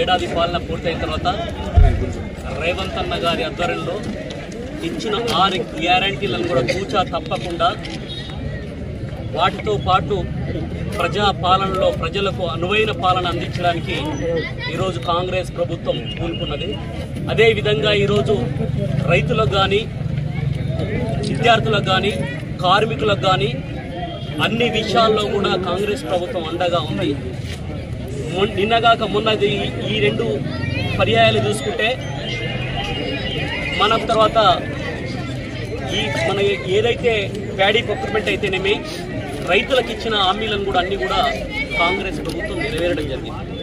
ఏడాది పాలన పూర్తయిన తర్వాత రేవంత్ అన్న గారి ఆధ్వర్యంలో ఇచ్చిన 6 గ్యారంటీలను కూడా కూచా తప్పకుండా వాటితో పాటు ప్రజా పాలనలో ప్రజలకు అనువైన పాలన అందించడానికి ఈరోజు కాంగ్రెస్ ప్రభుత్వం పూనుకున్నది. అదేవిధంగా ఈరోజు రైతులకు కానీ, విద్యార్థులకు కానీ, కార్మికులకు కానీ అన్ని విషయాల్లో కూడా కాంగ్రెస్ ప్రభుత్వం అండగా ఉంది. నిన్నగాక మొన్నది ఈ 2 పర్యాయాలు చూసుకుంటే మన తర్వాత మన ఏదైతే ప్యాడీ ప్రొక్యూర్మెంట్ అయితేనేమి రైతులకు ఇచ్చిన హామీలను కూడా అన్ని కూడా కాంగ్రెస్ ప్రభుత్వం నెరవేరడం జరిగింది.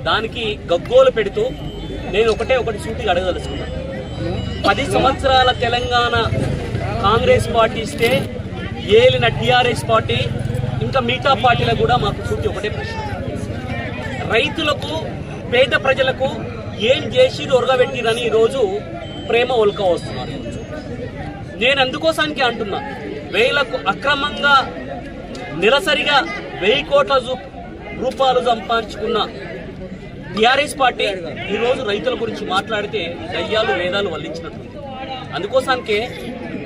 దానికి గగ్గోలు పెడుతూ నేను ఒకటి సూటిగా అడగదలుచుకున్నాను. 10 సంవత్సరాల తెలంగాణ కాంగ్రెస్ పార్టీ ఇస్తే ఏలిన టీఆర్ఎస్ పార్టీ ఇంకా మిగతా పార్టీలకు కూడా మాకు సూటి ఒకటే ప్రశ్న. రైతులకు, పేద ప్రజలకు ఏం చేసి ఒరగబెట్టిరని ఈరోజు ప్రేమ ఒలక వస్తున్నారు. నేను అందుకోసానికి అంటున్నా, వేలకు అక్రమంగా నిరసరిగా 1000 కోట్ల రూపాయలు సంపాదించుకున్న టీఆర్ఎస్ పార్టీ ఈరోజు రైతుల గురించి మాట్లాడితే దయ్యాలు వేదాలు వల్లించినట్టుంది. అందుకోసానికే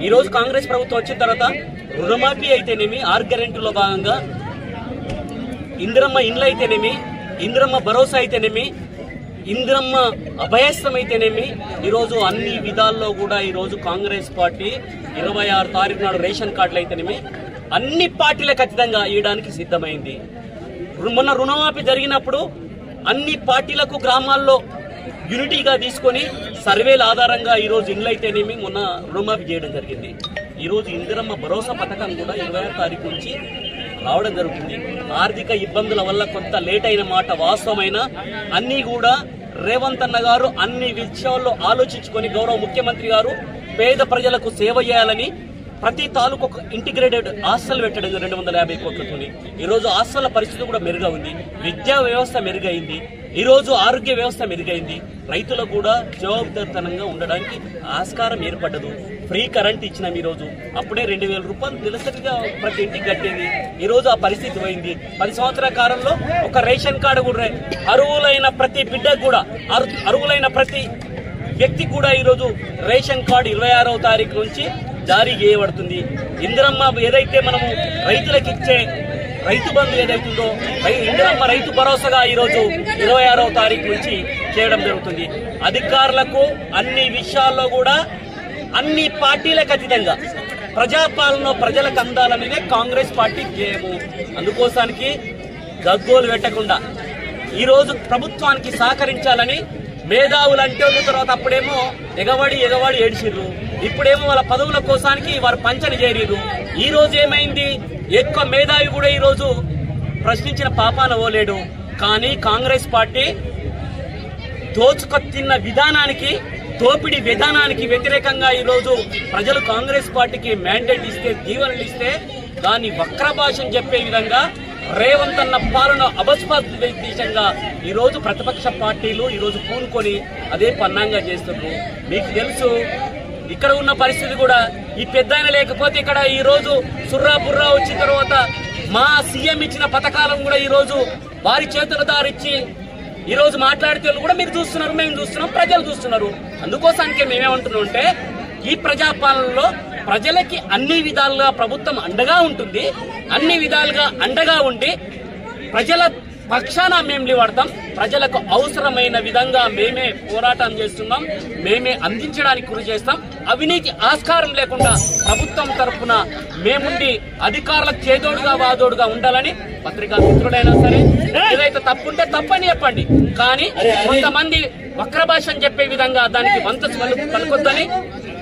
ఈరోజు కాంగ్రెస్ ప్రభుత్వం వచ్చిన తర్వాత రుణమాఫీ అయితేనేమి, 6 గ్యారెంటీలో భాగంగా ఇందిరమ్మ ఇండ్లు అయితేనేమి, ఇందిరమ్మ భరోసా అయితేనేమి, ఇందిరమ్మ అభయస్థం అయితేనేమి ఈరోజు అన్ని విధాల్లో కూడా ఈరోజు కాంగ్రెస్ పార్టీ 26 తారీఖు నాడు రేషన్ కార్డులు అయితేనేమి అన్ని పార్టీలే ఖచ్చితంగా ఇవ్వడానికి సిద్ధమైంది. మొన్న రుణమాఫీ జరిగినప్పుడు అన్ని పార్టీలకు గ్రామాల్లో యూనిటీగా తీసుకొని సర్వేల ఆధారంగా ఈరోజు ఇండ్లు అయితేనేమి మొన్న రుణమాఫీ చేయడం జరిగింది. ఈరోజు ఇందిరమ్మ భరోసా పథకం కూడా 26 తారీఖు నుంచి రావడం జరుగుతుంది. ఆర్థిక ఇబ్బందుల వల్ల కొంత లేట్ అయిన మాట వాస్తవమైన అన్నీ కూడా రేవంత్ అన్న గారు అన్ని విషయాల్లో ఆలోచించుకొని గౌరవ ముఖ్యమంత్రి గారు పేద ప్రజలకు సేవ చేయాలని ప్రతి తాలూకు ఒక ఇంటిగ్రేటెడ్ హాస్టల్ పెట్టడం 250 కోట్లతో. ఈరోజు హాస్టల్ల పరిస్థితి కూడా మెరుగా ఉంది. విద్యా వ్యవస్థ మెరుగైంది. ఈరోజు ఆరోగ్య వ్యవస్థ మెరుగైంది. రైతులకు కూడా జవాబుదారితనంగా ఉండడానికి ఆస్కారం ఏర్పడ్డదు. ఫ్రీ కరెంట్ ఇచ్చినాం ఈరోజు. అప్పుడే 2000 రూపాయలు నెలసరిగా ప్రతి ఇంటికి కట్టేది. ఈరోజు ఆ పరిస్థితి పోయింది. 10 సంవత్సరాల కాలంలో ఒక రేషన్ కార్డు కూడా అర్హులైన ప్రతి బిడ్డకు కూడా, అర్హులైన ప్రతి వ్యక్తికి కూడా ఈరోజు రేషన్ కార్డు 26వ తారీఖు నుంచి జారీ చేయబడుతుంది. ఇందిరమ్మ ఏదైతే మనము రైతులకు ఇచ్చే రైతు బంధు ఏదైతుందో ఇందిరమ్మ రైతు భరోసాగా ఈరోజు 26వ తారీఖు నుంచి చేయడం జరుగుతుంది. అధికారులకు అన్ని విషయాల్లో కూడా అన్ని పార్టీలకు అతీతంగా ప్రజాపాలన ప్రజలకు అందాలనేదే కాంగ్రెస్ పార్టీ ధ్యేయము. అందుకోసానికి గగ్గోలు పెట్టకుండా ఈరోజు ప్రభుత్వానికి సహకరించాలని మేధావులు అంటే తర్వాత అప్పుడేమో ఎగవాడి ఏడిచిర్రు, ఇప్పుడేమో వాళ్ళ పదవుల కోసానికి వారు పంచని చేరిరు. ఈ రోజు ఏమైంది? ఎక్కువ మేధావి కూడా ఈరోజు ప్రశ్నించిన పాపాన ఓలేడు. కానీ కాంగ్రెస్ పార్టీ దోచుకొత్తిన్న విధానానికి, దోపిడీ విధానానికి వ్యతిరేకంగా ఈరోజు ప్రజలు కాంగ్రెస్ పార్టీకి మ్యాండేట్ ఇస్తే, దీవెనలు ఇస్తే దాన్ని వక్ర భాషను చెప్పే విధంగా రేవంత్ అన్న పాలన అభస్పాదేశంగా ఈరోజు ప్రతిపక్ష పార్టీలు ఈరోజు పూనుకొని అదే పన్నాంగా చేస్తున్నారు. మీకు తెలుసు ఇక్కడ ఉన్న పరిస్థితి కూడా ఈ పెద్దాయన లేకపోతే ఇక్కడ ఈరోజు సుర్రా బుర్రా వచ్చిన తర్వాత మా సీఎం ఇచ్చిన పథకాలను కూడా ఈరోజు వారి చేతుల దారిచ్చి ఈరోజు మాట్లాడితే కూడా మీరు చూస్తున్నారు, మేము చూస్తున్నాం, ప్రజలు చూస్తున్నారు. అందుకోసానికే మేమేమంటున్నాం అంటే ఈ ప్రజాపాలనలో ప్రజలకి అన్ని విధాలుగా ప్రభుత్వం అండగా ఉంటుంది. అన్ని విధాలుగా అండగా ఉండి ప్రజల పక్షాన మేము నిలబడతాం. ప్రజలకు అవసరమైన విధంగా మేమే పోరాటం చేస్తున్నాం, మేమే అందించడానికి కృషి చేస్తాం. అవినీతి ఆస్కారం లేకుండా ప్రభుత్వం తరఫున మేముండి అధికారులకు చేదోడుగా వాదోడుగా ఉండాలని పత్రికా మిత్రులైనా సరే ఏదైతే తప్పుంటే తప్పని చెప్పండి. కానీ కొంతమంది వక్ర భాషను చెప్పే విధంగా దానికి వంత పలుకొద్దని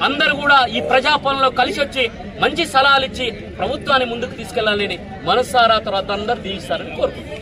అందరూ కూడా ఈ ప్రజాపాలనలో కలిసి వచ్చి మంచి సలహాలు ఇచ్చి ప్రభుత్వాన్ని ముందుకు తీసుకెళ్లాలని మనసారా తర్వాత అందరూ దీవిస్తారని కోరుకుంటున్నారు.